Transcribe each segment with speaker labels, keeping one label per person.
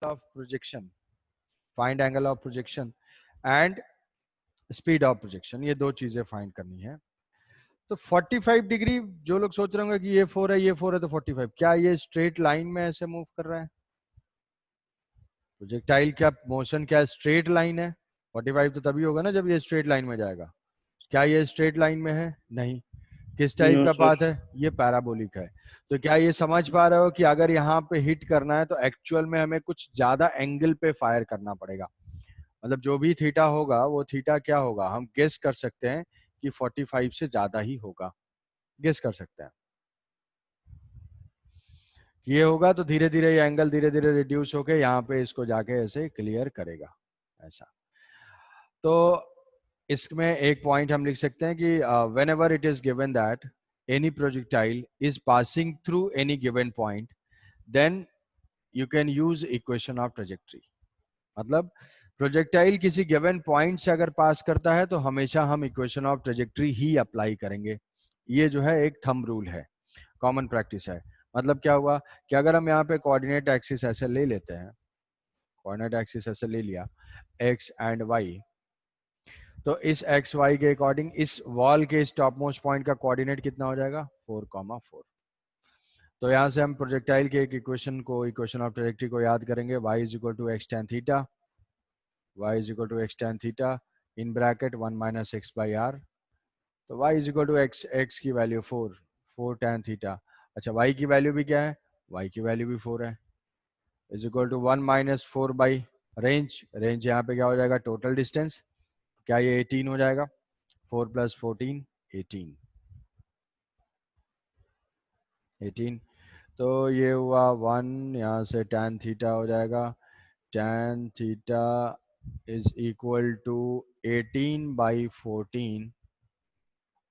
Speaker 1: Of projection, find angle of projection and speed of projection, ये दो चीजें find करनी है। तो 45 डिग्री, जो लोग सोच रहे होंगे कि ये 4 है ये 4 है तो 45, क्या ये स्ट्रेट लाइन में ऐसे मूव कर रहा है? प्रोजेक्टाइल क्या मोशन क्या स्ट्रेट लाइन है? 45 तो तभी होगा ना जब ये स्ट्रेट लाइन में जाएगा। क्या ये स्ट्रेट लाइन में है? नहीं। किस टाइप
Speaker 2: नो
Speaker 1: का
Speaker 2: सर।
Speaker 1: पाथ है? ये पैराबोलिक है। तो क्या ये समझ पा रहे हो कि अगर यहाँ पे हिट करना है तो एक्चुअल में हमें कुछ ज्यादा एंगल पे फायर करना पड़ेगा। मतलब जो भी थीटा होगा वो थीटा क्या होगा, हम गेस कर सकते हैं कि 45 से ज्यादा ही होगा, गेस कर सकते हैं कि ये होगा। तो धीरे धीरे ये एंगल धीरे धीरे रिड्यूस होके यहाँ पे इसको जाके ऐसे क्लियर करेगा ऐसा। तो इसमें एक पॉइंट हम लिख सकते हैं कि whenever it is given that any projectile is passing through any given point, then you can use equation of trajectory. मतलब प्रोजेक्टाइल किसी गिवन पॉइंट से अगर पास करता है तो हमेशा हम इक्वेशन ऑफ ट्रेजेक्ट्री ही अप्लाई करेंगे। ये जो है एक थंब रूल है, कॉमन प्रैक्टिस है। मतलब क्या हुआ कि अगर हम यहाँ पे कोऑर्डिनेट एक्सिस ऐसे ले लेते हैं, कोऑर्डिनेट एक्सिस ऐसे ले लिया एक्स एंड वाई, तो इस एक्स वाई के अकॉर्डिंग इस वॉल के इस टॉप मोस्ट पॉइंट का कोऑर्डिनेट कितना हो जाएगा? 4,4। तो यहाँ से हम प्रोजेक्टाइल के एक इक्वेशन को, इक्वेशन ऑफ ट्रेजेक्ट्री को याद करेंगे, y is equal to X tan theta, y is equal to X tan theta in bracket 1 minus X by R. तो y is equal to X की वैल्यू 4 tan थीटा। अच्छा y की value भी क्या है? y की value भी 4 है, is equal to 1 minus 4 by range. Range यहाँ पे क्या हो जाएगा? Total distance. क्या ये 18 हो जाएगा? 4 प्लस 14 18 18। तो ये हुआ 1, यहाँ से tan थीटा हो जाएगा, tan theta is equal to 18/14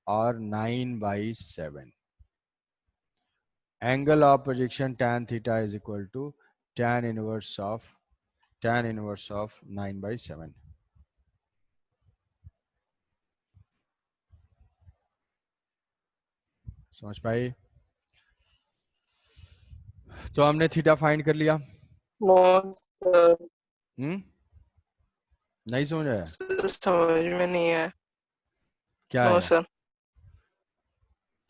Speaker 1: और 9/7। Angle of projection tan theta is equal to tan inverse of 9/7। समझ पाए? तो हमने थीटा फाइंड कर लिया।
Speaker 2: नो सर,
Speaker 1: नहीं समझ आया?
Speaker 2: समझ में नहीं आया।
Speaker 1: क्या
Speaker 2: नो
Speaker 1: है?
Speaker 2: सर।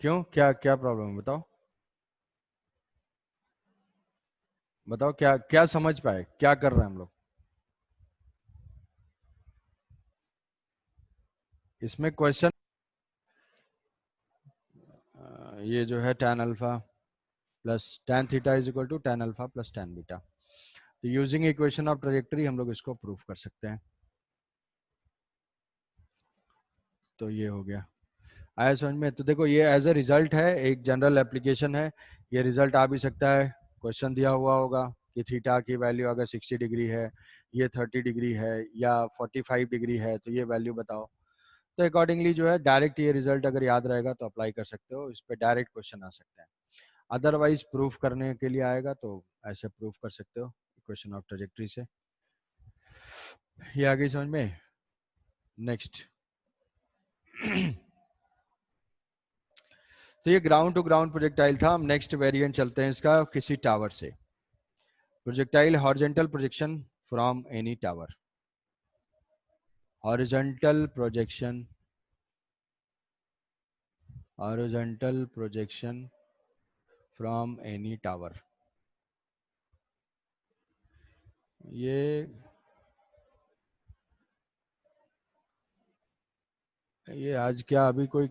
Speaker 1: क्यों, क्या क्या प्रॉब्लम है बताओ? बताओ क्या क्या समझ पाए, क्या कर रहे हैं हम लोग इसमें? क्वेश्चन ये जो है tan alpha plus tan theta is equal to tan alpha plus tan beta. तो यूजिंग इक्वेशन ऑफ ट्रेजेक्टरी हम लोग इसको प्रूफ कर सकते हैं। तो ये हो गया, आया समझ में? तो देखो ये एज अ रिजल्ट है, एक जनरल एप्लीकेशन है। ये रिजल्ट आ भी सकता है, क्वेश्चन दिया हुआ होगा कि थीटा की वैल्यू अगर 60 डिग्री है, ये 30 डिग्री है या 45 डिग्री है, तो ये वैल्यू बताओ। तो अकॉर्डिंगली जो है डायरेक्ट ये रिजल्ट अगर याद रहेगा तो अप्लाई कर सकते हो, इस पर डायरेक्ट क्वेश्चन आ सकते हैं। अदरवाइज प्रूफ करने के लिए आएगा तो ऐसे प्रूफ कर सकते हो इक्वेशन ऑफ ट्रेजेक्टरी से। ये आ गई समझ में? नेक्स्ट तो ये ग्राउंड टू ग्राउंड प्रोजेक्टाइल था। हम नेक्स्ट वेरिएंट चलते हैं इसका, किसी टावर से। Projectile horizontal projection from any tower, horizontal projection, horizontal projection from any tower. ये आज क्या अभी कोई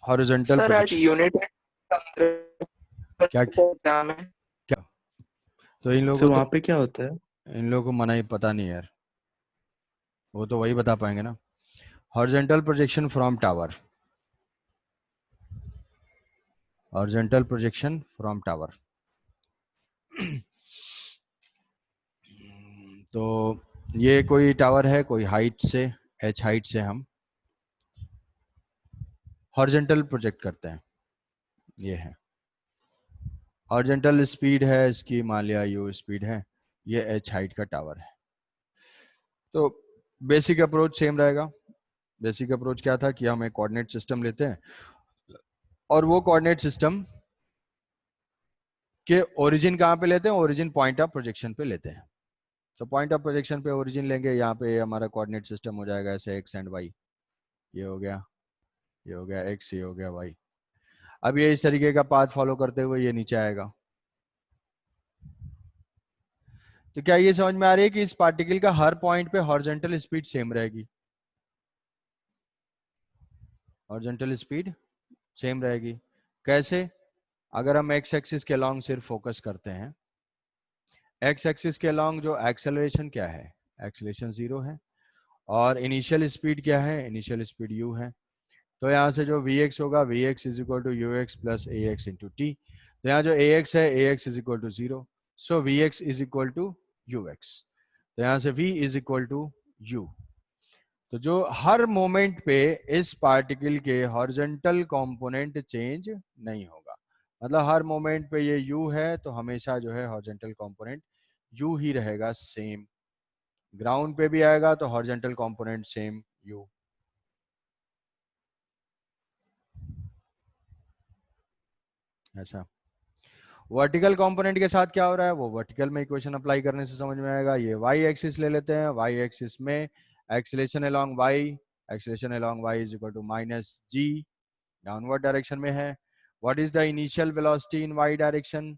Speaker 1: हॉरिजॉन्टल
Speaker 2: सर आज
Speaker 1: प्रोजेक्शन
Speaker 2: यूनिट
Speaker 1: क्या
Speaker 2: एग्जाम है।
Speaker 1: क्या? तो इन
Speaker 3: सर
Speaker 1: लोगों को
Speaker 3: वहाँ
Speaker 1: तो
Speaker 3: पे क्या होता है?
Speaker 1: इन लोगों को मना ही पता नहीं यार, वो तो वही बता पाएंगे ना। Horizontal projection from tower, horizontal projection from tower. तो ये कोई टावर है, कोई हाइट से, h हाइट से हम हॉरिजॉन्टल प्रोजेक्ट करते हैं। ये है हॉरिजॉन्टल स्पीड है इसकी, मान लिया u स्पीड है, ये h हाइट का टावर है। तो बेसिक अप्रोच सेम रहेगा। बेसिक अप्रोच क्या था कि हम एक कोऑर्डिनेट सिस्टम लेते हैं और वो कोऑर्डिनेट सिस्टम के ओरिजिन कहाँ पे लेते हैं? ओरिजिन पॉइंट ऑफ प्रोजेक्शन पे लेते हैं। तो पॉइंट ऑफ प्रोजेक्शन पे ओरिजिन लेंगे, यहाँ पे हमारा कोऑर्डिनेट सिस्टम हो जाएगा ऐसे एक्स एंड वाई, ये हो गया, ये हो गया एक्स, ये हो गया वाई। अब ये इस तरीके का पाथ फॉलो करते हुए ये नीचे आएगा। तो क्या ये समझ में आ रही है कि इस पार्टिकल का हर पॉइंट पे हॉरिजॉन्टल स्पीड सेम रहेगी? हॉरिजॉन्टल स्पीड सेम रहेगी। कैसे? अगर हम एक्स एक्सिस के अलॉन्ग सिर्फ फोकस करते हैं, एक्स एक्सिस के अलॉन्ग जो एक्सेलरेशन क्या है, एक्सेलरेशन 0 है, और इनिशियल स्पीड क्या है, इनिशियल स्पीड u है। तो यहाँ से जो vx होगा, vx is equal to u x plus a x into t. तो यहाँ जो ax है, ax is equal to 0, so vx is equal to ux। तो यहाँ से v is equal to u। तो जो हर मोमेंट पे इस पार्टिकल के हॉरिजॉन्टल कंपोनेंट चेंज नहीं होगा, मतलब हर मोमेंट पे ये u है तो हमेशा जो है हॉरिजॉन्टल कंपोनेंट u ही रहेगा सेम। ग्राउंड पे भी आएगा तो हॉरिजॉन्टल कंपोनेंट सेम u। ऐसा वर्टिकल कंपोनेंट के साथ क्या हो रहा है, वो वर्टिकल में इक्वेशन अप्लाई करने से समझ में आएगा। ये वाई एक्सिस ले लेते हैं, वाई एक्सिस में acceleration along y, acceleration along y is equal to minus g, downward direction में है। What is the initial velocity in y direction?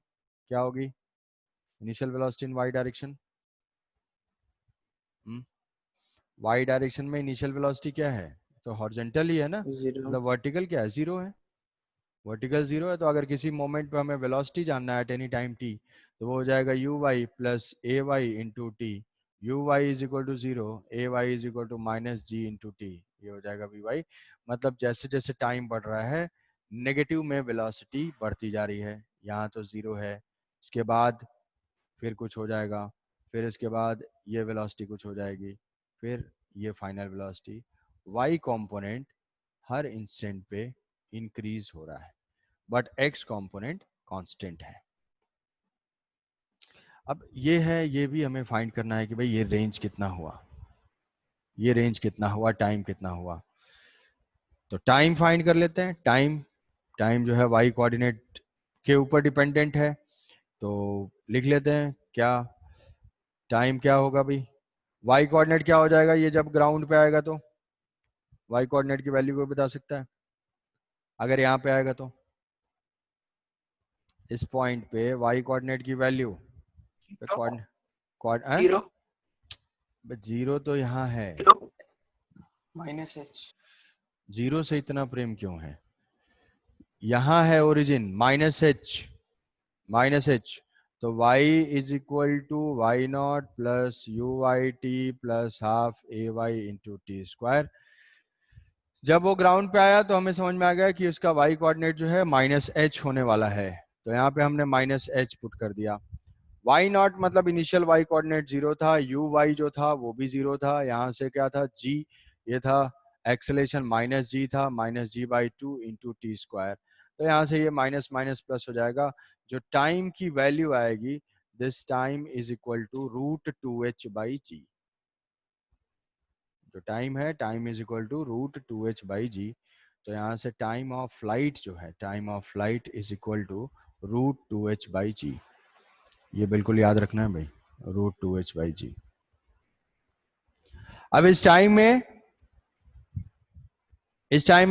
Speaker 1: क्या होगी initial velocity in y direction? Y direction में initial velocity क्या है? तो horizontal ही है ना,
Speaker 2: 0
Speaker 1: मतलब वर्टिकल क्या है, जीरो है। वर्टिकल जीरो है, तो अगर किसी मोमेंट पे हमें वेलोसिटी जानना है एट एनी टाइम टी, तो वो हो जाएगा u y plus a y into t. U y is equal to zero, a y is equal to minus g into t, ये हो जाएगा वी वाई। मतलब जैसे जैसे टाइम बढ़ रहा है नेगेटिव में वेलोसिटी बढ़ती जा रही है। यहाँ तो जीरो है, इसके बाद फिर कुछ हो जाएगा, फिर इसके बाद ये वेलोसिटी कुछ हो जाएगी, फिर ये फाइनल वेलोसिटी। वाई कंपोनेंट हर इंस्टेंट पे इंक्रीज हो रहा है, बट एक्स कंपोनेंट कांस्टेंट है। अब ये है, ये भी हमें फाइंड करना है कि भाई ये रेंज कितना हुआ, ये रेंज कितना हुआ, टाइम कितना हुआ। तो टाइम फाइंड कर लेते हैं। टाइम, टाइम जो है वाई कोऑर्डिनेट के ऊपर डिपेंडेंट है, तो लिख लेते हैं क्या टाइम क्या होगा भाई। वाई कोऑर्डिनेट क्या हो जाएगा, ये जब ग्राउंड पे आएगा तो वाई कोऑर्डिनेट की वैल्यू को बता सकता है अगर यहाँ पे आएगा तो? इस पॉइंट पे वाई कोऑर्डिनेट की वैल्यू,
Speaker 2: जीरो
Speaker 1: जीरो तो यहाँ है,
Speaker 2: माइनस एच।
Speaker 1: जीरो से इतना प्रेम क्यों है? यहाँ है origin minus h, minus h. तो y is equal to y naught plus u y t plus half a y into t square. जब वो ग्राउंड पे आया तो हमें समझ में आ गया कि उसका y कोऑर्डिनेट जो है माइनस एच होने वाला है, तो यहाँ पे हमने माइनस एच पुट कर दिया। y नॉट मतलब इनिशियल y कोऑर्डिनेट जीरो था, यू वाई जो था वो भी जीरो था, यहाँ से क्या था g, ये था एक्सेलेरेशन माइनस जी था, minus g by two into t square. तो यहाँ से ये माइनस माइनस प्लस हो जाएगा। जो टाइम की वैल्यू आएगी, this time is equal to root two h by g. जो टाइम है, time is equal to root two h by g. तो यहाँ से टाइम ऑफ फ्लाइट जो है, time of flight is equal to root two h by g. ये बिल्कुल याद रखना है भाई, root two h by g. अब इस टाइम में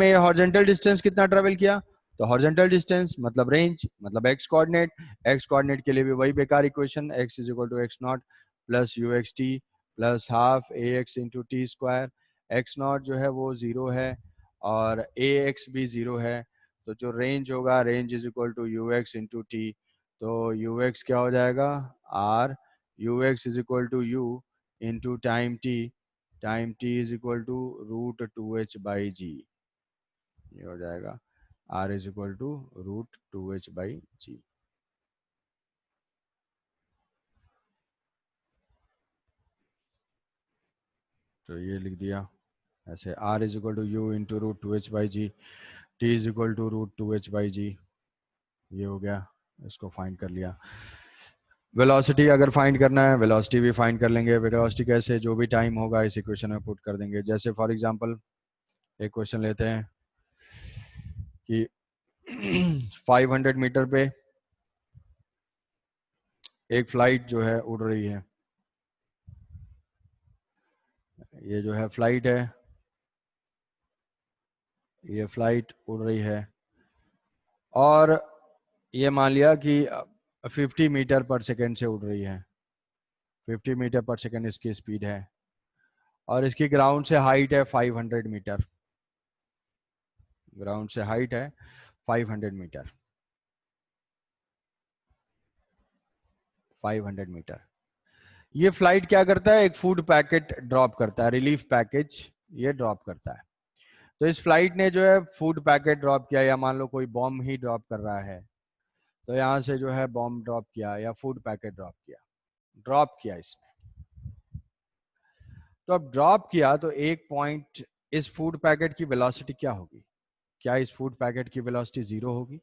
Speaker 1: ये हॉरिजॉन्टल डिस्टेंस कितना ट्रेवल किया? तो हॉरिजॉन्टल डिस्टेंस मतलब रेंज, मतलब एक्स कोऑर्डिनेट। एक्स कोऑर्डिनेट के लिए भी वही बेकार equation, x is equal to x naught plus u x t plus half a x into t square. X naught जो है वो जीरो है और ए एक्स भी जीरो है, तो जो रेंज होगा, range is equal to u x into t. तो यू एक्स क्या हो जाएगा, R u x is equal to u into time t, time t is equal to root two h by g. ये हो जाएगा R is equal to root two h by g. तो ये लिख दिया ऐसे, R is equal to u into root two h by g, t is equal to root two h by g. ये हो गया, इसको फाइंड कर लिया। वेलोसिटी अगर फाइंड करना है, वेलोसिटी भी फाइंड कर लेंगे। वेलोसिटी कैसे, जो भी टाइम होगा इस इक्वेशन में पुट कर देंगे। जैसे फॉर एग्जांपल एक क्वेश्चन लेते हैं कि 500 मीटर पे एक फ्लाइट जो है उड़ रही है, ये जो है फ्लाइट है, ये फ्लाइट उड़ रही है और ये मान लिया कि 50 मीटर पर सेकेंड से उड़ रही है, 50 मीटर पर सेकेंड इसकी स्पीड है और इसकी ग्राउंड से हाइट है 500 मीटर, ग्राउंड से हाइट है 500 मीटर, 500 मीटर। ये फ्लाइट क्या करता है, एक फूड पैकेट ड्रॉप करता है, रिलीफ पैकेज ये ड्रॉप करता है। तो इस फ्लाइट ने जो है फूड पैकेट ड्रॉप किया, या मान लो कोई बॉम्ब ही ड्रॉप कर रहा है, तो यहाँ से जो है बॉम्ब ड्रॉप किया या फूड पैकेट ड्रॉप किया इसने। तो अब ड्रॉप किया तो एक पॉइंट, इस फूड पैकेट की वेलोसिटी क्या होगी? क्या इस फूड पैकेट की वेलोसिटी 0 होगी?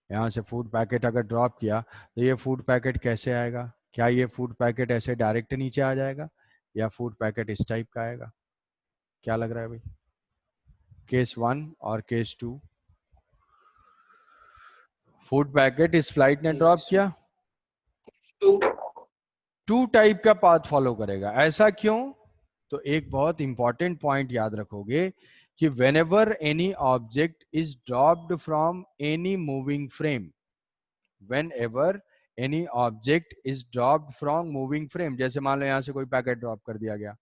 Speaker 1: यहाँ से फूड पैकेट अगर ड्रॉप किया तो ये फूड पैकेट कैसे आएगा? क्या ये फूड पैकेट ऐसे डायरेक्ट नीचे आ जाएगा या फूड पैकेट इस टाइप का आएगा? क्या लग रहा है भाई? केस 1 और केस 2, फूड पैकेट इस फ्लाइट ने ड्रॉप
Speaker 2: केस
Speaker 1: किया,
Speaker 2: 2
Speaker 1: टू टाइप का पाथ फॉलो करेगा। ऐसा क्यों? तो एक बहुत इंपॉर्टेंट पॉइंट याद रखोगे कि whenever any object is dropped from any moving frame, whenever any object is dropped from moving frame, जैसे मान लो यहां से कोई पैकेट ड्रॉप कर दिया गया,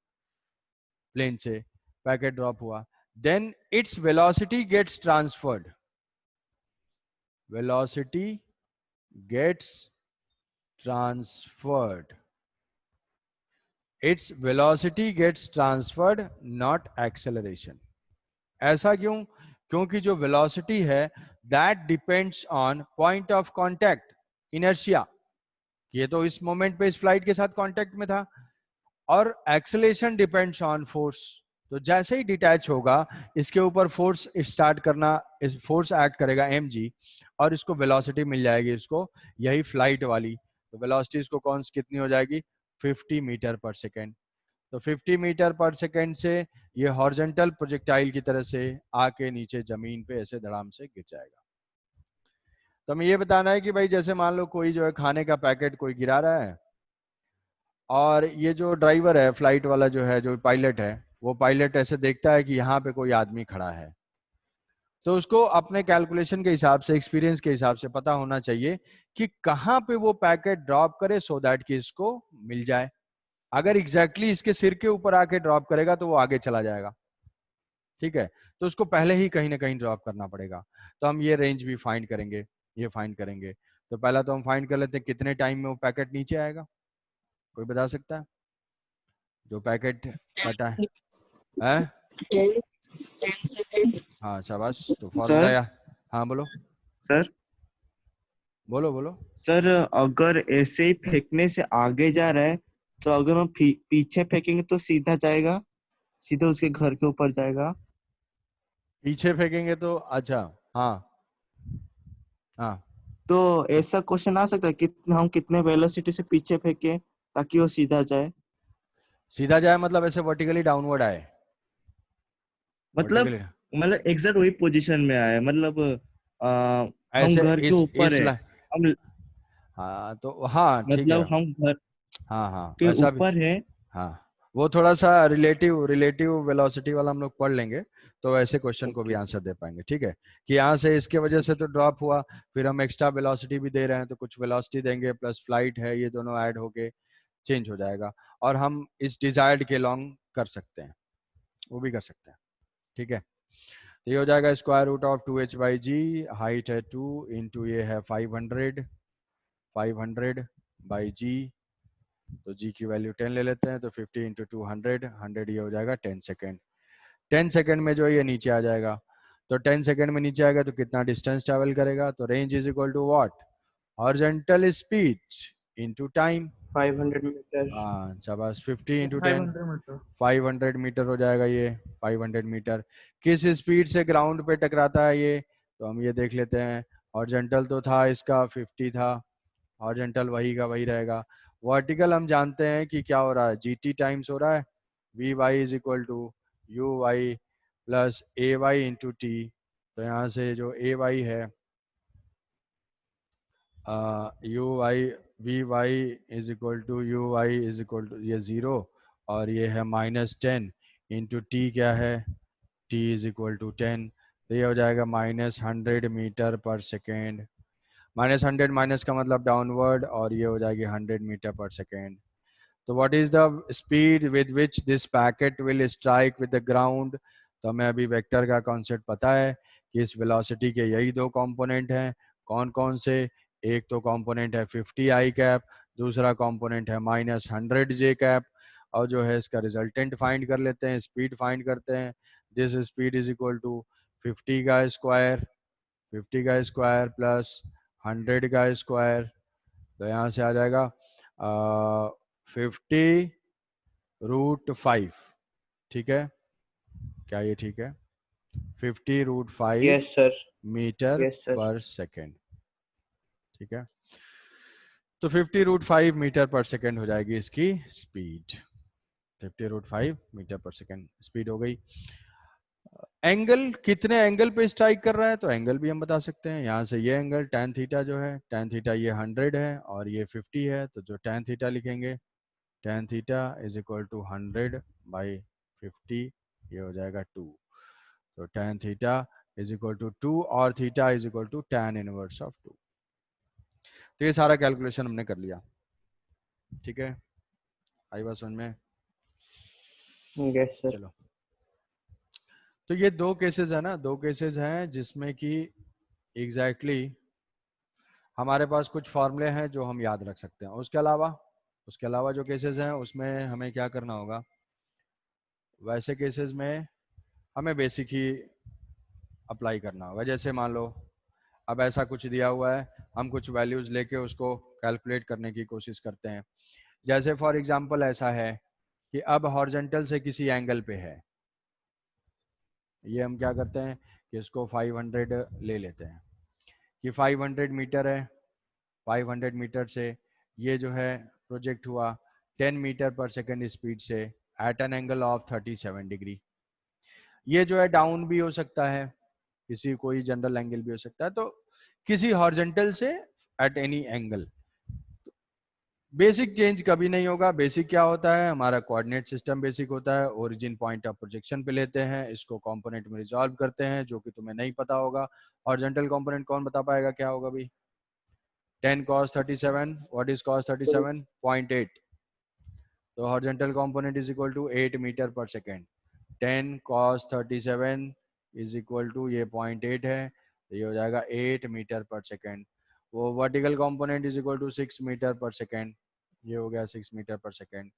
Speaker 1: प्लेन से पैकेट ड्रॉप हुआ, then its velocity gets transferred, velocity gets transferred, its velocity gets transferred, not acceleration। ऐसा क्यों? क्योंकि जो वेलोसिटी है that depends on point of contact, inertia. ये तो इस मोमेंट पे इस फ्लाइट के साथ कांटेक्ट में था, और एक्सेलेरेशन डिपेंड्स ऑन फोर्स। तो जैसे ही डिटैच होगा इसके ऊपर फोर्स स्टार्ट करना, इस फोर्स एक्ट करेगा mg, और इसको वेलोसिटी मिल जाएगी इसको, यही फ्लाइट वाली। तो वेलोसिटी इसको कौन कितनी हो जाएगी? 50 मीटर पर सेकेंड। तो 50 मीटर पर सेकेंड से ये हॉरिजॉन्टल प्रोजेक्टाइल की तरह से आके नीचे जमीन पे ऐसे धड़ाम से गिर जाएगा। तो हमें ये बताना है कि भाई जैसे मान लो कोई जो है खाने का पैकेट कोई गिरा रहा है, और ये जो ड्राइवर है फ्लाइट वाला जो है, जो पायलट है, वो पायलट ऐसे देखता है कि यहाँ पे कोई आदमी खड़ा है, तो उसको अपने कैलकुलेशन के हिसाब से, एक्सपीरियंस के हिसाब से पता होना चाहिए कि कहाँ पे वो पैकेट ड्रॉप करे सो दैट कि इसको मिल जाए। अगर एग्जैक्टली इसके सिर के ऊपर आके ड्रॉप करेगा तो वो आगे चला जाएगा, ठीक है? तो उसको पहले ही कहीं ना कहीं ड्रॉप करना पड़ेगा। तो हम ये रेंज भी फाइंड करेंगे, ये फाइंड करेंगे। तो पहला तो हम फाइंड कर लेते हैं कितने टाइम में वो पैकेट नीचे आएगा। कोई बता सकता है जो पैकेट का टाइम है?
Speaker 3: 10 सेकेंड।
Speaker 1: हाँ शाबाश, तो फॉर्मूला
Speaker 3: सर
Speaker 1: या, हाँ बोलो
Speaker 3: सर
Speaker 1: बोलो बोलो।
Speaker 3: सर अगर ऐसे ही फेंकने से आगे जा रहा है तो अगर हम पीछे फेंकेंगे तो सीधा जाएगा, सीधा उसके घर के ऊपर जाएगा।
Speaker 1: पीछे फेंकेंगे तो अच्छा, हाँ हाँ।
Speaker 3: तो ऐसा क्वेश्चन आ सकता है कि हम कितने वेलोसिटी से पीछे फेंके ताकि वो सीधा जाए।
Speaker 1: सीधा जाए मतलब ऐसे वर्टिकली डाउनवर्ड आए,
Speaker 3: मतलब
Speaker 1: वर्टिकली
Speaker 3: मतलब एग्जैक्ट वही पोजीशन में आए, मतलब हम
Speaker 1: ऐसे
Speaker 3: घर के ऊपर
Speaker 1: इस
Speaker 3: है, हम
Speaker 1: हाँ तो हाँ ठीक है,
Speaker 3: मतलब हम घर
Speaker 1: हाँ हाँ
Speaker 3: के
Speaker 1: वैसा भी,
Speaker 3: ऊपर है।
Speaker 1: हाँ वो थोड़ा सा रिलेटिव रिलेटिव वेलोसिटी वाला हम लोग पढ़ लेंगे, तो ऐसे क्वेश्चन को भी
Speaker 3: ओके
Speaker 1: आंसर दे पाएंगे, ठीक है? कि यहाँ से इसके वजह से तो ड्रॉप हुआ, फिर हम एक्स्ट्रा वेलोसिटी भी दे रहे हैं तो कुछ वेलोसिटी देंगे प्लस फ्लाइट है, ये दोनों ऐड होके चेंज हो जाएगा, और हम इस डिजायर्ड के लॉन्ग कर सकते हैं, वो भी कर सकते हैं, ठीक है? तो ये हो जाएगा square root of 2h/g, height है 2 इंटू ये है 500/g, तो g की वैल्यू 10 ले लेते हैं, तो 50 इंटू 200, 100 ये हो जाएगा 10 सेकेंड। 10 सेकेंड में जो है ये नीचे आ जाएगा, तो 10 सेकेंड में नीचे आएगा तो कितना डिस्टेंस ट्रैवल करेगा? तो range is equal to what? Horizontal speed into time.
Speaker 2: 500 metre.
Speaker 1: हाँ शाबाश, 50 इंटू 10,
Speaker 2: 500 मीटर।
Speaker 1: 500 मीटर हो जाएगा ये, 500 मीटर। किस स्पीड से ग्राउंड पे टकराता है ये? तो हम ये देख लेते हैं, हॉरिजॉन्टल तो था इसका 50 था, हॉरिजॉन्टल वही का वही रहेगा। वर्टिकल हम जानते हैं कि क्या हो रहा है, जीटी टाइम्स हो रहा है, v y is equal to u y plus a y into t. तो यहाँ से जो ए वाई है, u y, v y is equal to u y is equal to ये 0, और ये है -10 इंटू टी क्या है, t इज इक्वल टू 10, तो ये हो जाएगा -100 मीटर पर सेकेंड। -100 माइनस का मतलब डाउनवर्ड, और ये हो जाएगी 100 मीटर पर सेकेंड। तो what is the speed with which this packet will strike with the ground. तो हमें अभी वेक्टर का कॉन्सेप्ट पता है कि इस वेलोसिटी के यही दो कंपोनेंट हैं। कौन कौन से? एक तो कंपोनेंट है 50 आई कैप, दूसरा कंपोनेंट है -100 जे कैप। और जो है इसका रिजल्टेंट फाइंड कर लेते हैं, स्पीड फाइंड करते हैं। This speed is equal to 50 का स्क्वायर, 50 का स्क्वायर प्लस 100 का स्क्वायर। तो यहाँ से आ जाएगा 50√5। ठीक है, क्या ये ठीक है? 50√5
Speaker 2: Yes, sir.
Speaker 1: Metre
Speaker 2: Yes, sir.
Speaker 1: Per second. ठीक है, तो 50√5 मीटर पर सेकेंड हो जाएगी इसकी speed. 50√5 metre per second speed हो गई। एंगल, कितने एंगल पे स्ट्राइक कर रहा है, तो एंगल भी हम बता सकते हैं। यहाँ से ये एंगल tan थीटा जो है, tan थीटा ये 100 है और ये 50 है, तो जो tan थीटा लिखेंगे, tan theta is equal to 100/50, ये हो जाएगा 2। तो tan theta is equal to 2 और theta is equal to tan inverse of 2। तो ये सारा कैलकुलेशन हमने कर लिया। ठीक है, आई बात समझ में?
Speaker 2: Yes, sir.
Speaker 1: चलो, तो ये दो केसेस है ना, दो केसेस हैं जिसमें कि एग्जैक्टली हमारे पास कुछ फॉर्मूले हैं जो हम याद रख सकते हैं। उसके अलावा जो केसेस हैं उसमें हमें क्या करना होगा, वैसे केसेस में हमें बेसिक ही अप्लाई करना होगा। जैसे मान लो अब ऐसा कुछ दिया हुआ है, हम कुछ वैल्यूज लेके उसको कैलकुलेट करने की कोशिश करते हैं। जैसे फॉर एग्जांपल ऐसा है कि अब हॉरिजॉन्टल से किसी एंगल पे है, ये हम क्या करते हैं कि इसको 500 ले लेते हैं कि 500 मीटर है। 500 मीटर से ये जो है प्रोजेक्ट हुआ 10 मीटर पर सेकेंड स्पीड से at an angle of 37 degree. ये जो है डाउन भी हो सकता है, किसी कोई जनरल एंगल भी हो सकता है, तो किसी हॉरिजॉन्टल से at any angle. Basic change कभी नहीं होगा। बेसिक क्या होता है, हमारा कोऑर्डिनेट सिस्टम बेसिक होता है। ओरिजिन पॉइंट ऑफ प्रोजेक्शन पे लेते हैं, इसको कंपोनेंट में रिजॉल्व करते हैं, जो कि तुम्हें नहीं पता होगा। हॉरिजॉन्टल कंपोनेंट कौन बता पाएगा क्या होगा भाई? 10 cos 37, what is cos 37? 0.8। तो horizontal component is equal to 8 metre per second. 10 cos 37 is equal to ये 0.8 है, तो ये हो जाएगा 8 मीटर पर सेकेंड। वो vertical component is equal to 6 metre per second, ये हो गया 6 मीटर पर सेकेंड।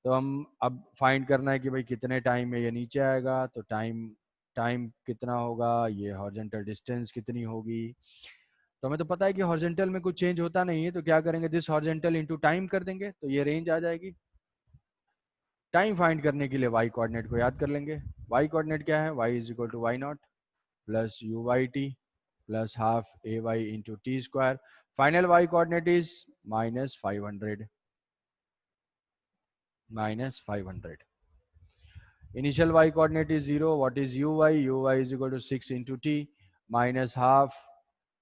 Speaker 1: तो हम अब फाइंड करना है कि भाई कितने टाइम में ये नीचे आएगा, तो टाइम टाइम कितना होगा, ये हॉरिजॉन्टल डिस्टेंस कितनी होगी। तो हमें तो पता है कि हॉरिजॉन्टल में कुछ चेंज होता नहीं है, तो क्या करेंगे, दिस हॉरिजॉन्टल इनटू टाइम कर देंगे, तो ये रेंज आ जाएगी। टाइम फाइंड करने के लिए वाई कोऑर्डिनेट को याद कर लेंगे। वाई कोऑर्डिनेट क्या है, y is equal to y naught plus u y t plus half a y into t square. Final y coordinate is -500, -500। Initial y coordinate is 0. What is uy? Uy is equal to 6 into t minus half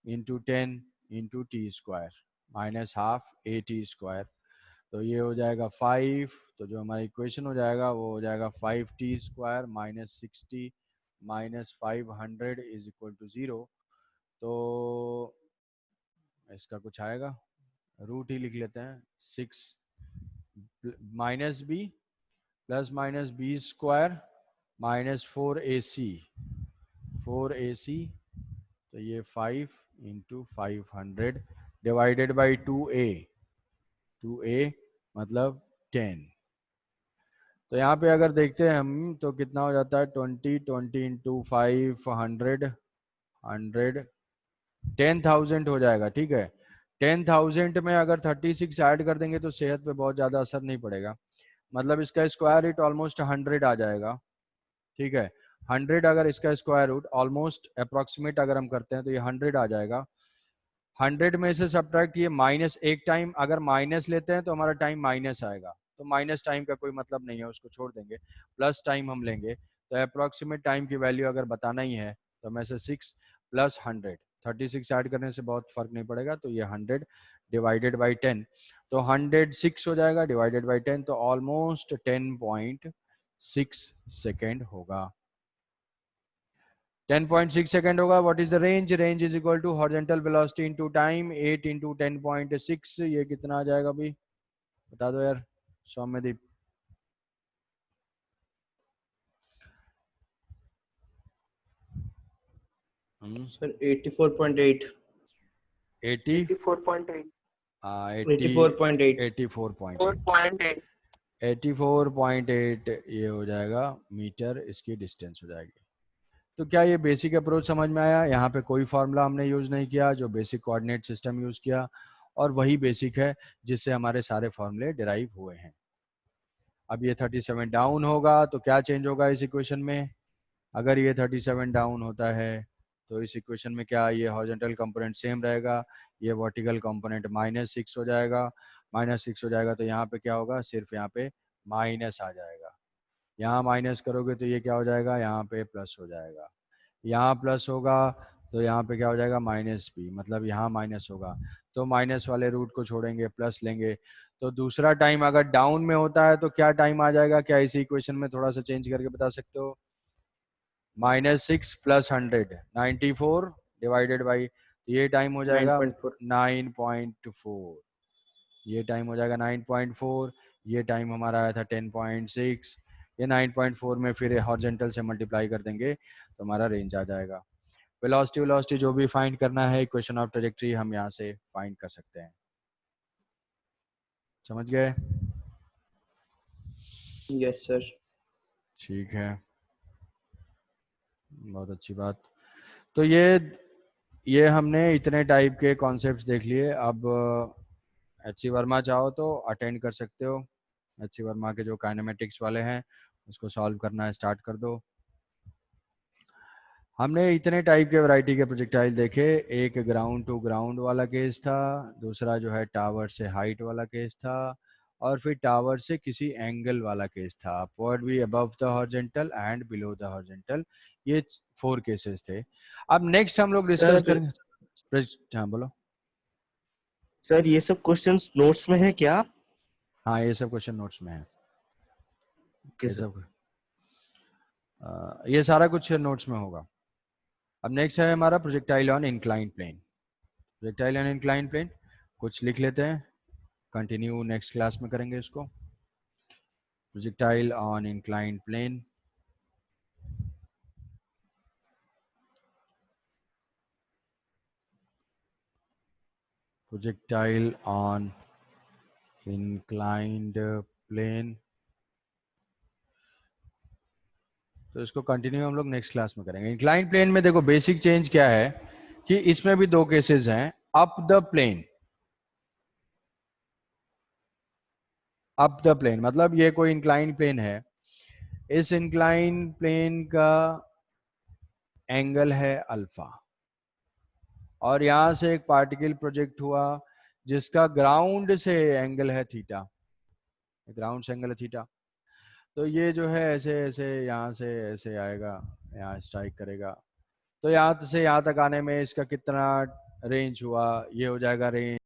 Speaker 1: into 10 into t square minus half at square। तो ये हो जाएगा 5। तो जो हमारा equation हो जाएगा वो हो जाएगा 5t square minus 60 minus 500 is equal to 0। तो इसका कुछ आएगा, रूट ही लिख लेते हैं, 6 minus b plus minus b square minus 4ac, 4ac। तो ये 5 into 500 divided by 2a, 2a मतलब 10। तो यहाँ पे अगर देखते हैं हम तो कितना हो जाता है, 20 इंटू 500 100 10,000 हो जाएगा। ठीक है, 10,000 में अगर 36 ऐड कर देंगे तो सेहत पे बहुत ज़्यादा असर नहीं पड़ेगा। मतलब इसका स्क्वायर रूट ऑलमोस्ट 100 आ जाएगा। ठीक है, 100 अगर इसका स्क्वायर रूट ऑलमोस्ट अप्रोक्सीमेट अगर हम करते हैं तो ये 100 आ जाएगा। 100 में से सब्ट्रैक्ट ये माइनस एक टाइम अगर माइनस लेते हैं तो हमारा टाइम माइनस आएगा, तो माइनस टाइम का कोई मतलब नहीं है, उसको छोड़ देंगे। प्लस टाइम हम लेंगे, तो अप्रोक्सीमेट टाइम की वैल्यू अगर बताना ही है तो मैं से 6 प्लस 100, 36 ऐड करने से बहुत फर्क नहीं पड़ेगा, तो ये 100 डिवाइडेड बाई 10, तो 106 हो जाएगा डिवाइडेड बाई 10, तो ऑलमोस्ट 10.6 सेकेंड होगा। 10.6 सेकेंड होगा। What is the range? Range is equal to horizontal velocity into time, 8 into 10.6, ये कितना आ जाएगा भाई, बता दो यार सौम्यदीप।
Speaker 2: सर 84.8।
Speaker 1: 80
Speaker 3: 84.8
Speaker 2: 84.8।
Speaker 1: 84.8 84.8 ये हो जाएगा मीटर, इसकी डिस्टेंस हो जाएगी। तो क्या ये बेसिक अप्रोच समझ में आया? यहाँ पे कोई फार्मूला हमने यूज नहीं किया, जो बेसिक कोऑर्डिनेट सिस्टम यूज किया, और वही बेसिक है जिससे हमारे सारे फॉर्मूले डिराइव हुए हैं। अब ये 37 डाउन होगा तो क्या चेंज होगा इस इक्वेशन में? अगर ये 37 डाउन होता है तो इस इक्वेशन में क्या, ये हॉरिजॉन्टल कंपोनेंट सेम रहेगा, ये वर्टिकल कंपोनेंट -6 हो जाएगा। -6 हो जाएगा तो यहाँ पे क्या होगा, सिर्फ यहाँ पे माइनस आ जाएगा। यहाँ माइनस करोगे तो ये क्या हो जाएगा, यहाँ पे प्लस हो जाएगा। यहाँ प्लस होगा तो यहाँ पे क्या हो जाएगा, माइनस भी, मतलब यहाँ माइनस होगा तो माइनस वाले रूट को छोड़ेंगे, प्लस लेंगे। तो दूसरा टाइम अगर डाउन में होता है तो क्या टाइम आ जाएगा, क्या इसी इक्वेशन में थोड़ा सा चेंज करके बता सकते हो? -6 + 100 94 डिवाइडेड बाई, ये टाइम हो जाएगा
Speaker 2: 9.4।
Speaker 1: 9.4, ये टाइम हो जाएगा 9.4, ये टाइम हमारा आया था 10.6, ये 9.4 में फिर हॉरिजॉन्टल से मल्टीप्लाई कर देंगे तो हमारा रेंज आ जाएगा। वेलोसिटी जो भी फाइंड करना है, इक्वेशन ऑफ ट्रेजेक्टरी हम यहाँ से फाइंड कर सकते हैं। समझ गए?
Speaker 2: Yes sir.
Speaker 1: ठीक है, बहुत अच्छी बात। तो ये हमने इतने टाइप के कॉन्सेप्ट्स देख लिए। अब एच.सी. वर्मा चाहो तो अटेंड कर सकते हो, एच.सी. वर्मा के जो काइनेमेटिक्स वाले हैं उसको सॉल्व करना स्टार्ट कर दो। हमने इतने टाइप के वैरायटी के प्रोजेक्टाइल देखे, एक ग्राउंड टू ग्राउंड वाला केस था, दूसरा जो है टावर से हाइट वाला केस था, और फिर टावर से किसी एंगल वाला केस था, अपवर्ड भी, above the horizontal and below the horizontal. ये 4 केसेस थे। अब नेक्स्ट हम लोग डिस्कस
Speaker 3: सर
Speaker 1: करेंगे। हाँ बोलो।
Speaker 3: सर ये सब क्वेश्चंस नोट्स में है क्या?
Speaker 1: हाँ ये सब क्वेश्चन नोट्स में है,
Speaker 3: ओके
Speaker 1: ये
Speaker 3: सर।
Speaker 1: सब ये सारा कुछ नोट्स में होगा। अब नेक्स्ट है हमारा projectile on inclined plane. Projectile on inclined plane कुछ लिख लेते हैं, कंटिन्यू नेक्स्ट क्लास में करेंगे इसको। Projectile on inclined plane, projectile on inclined plane, तो इसको कंटिन्यू हम लोग नेक्स्ट क्लास में करेंगे। इंक्लाइंड प्लेन में देखो बेसिक चेंज क्या है कि इसमें भी 2 केसेस हैं। Up the plane, up the plane मतलब ये कोई इंक्लाइंड प्लेन है, इस इंक्लाइंड प्लेन का एंगल है अल्फा, और यहां से एक पार्टिकल प्रोजेक्ट हुआ जिसका ग्राउंड से एंगल है थीटा, ग्राउंड से एंगल है थीटा। तो ये जो है ऐसे ऐसे यहाँ से ऐसे आएगा, यहाँ स्ट्राइक करेगा, तो यहाँ से यहाँ तक आने में इसका कितना रेंज हुआ, ये हो जाएगा रेंज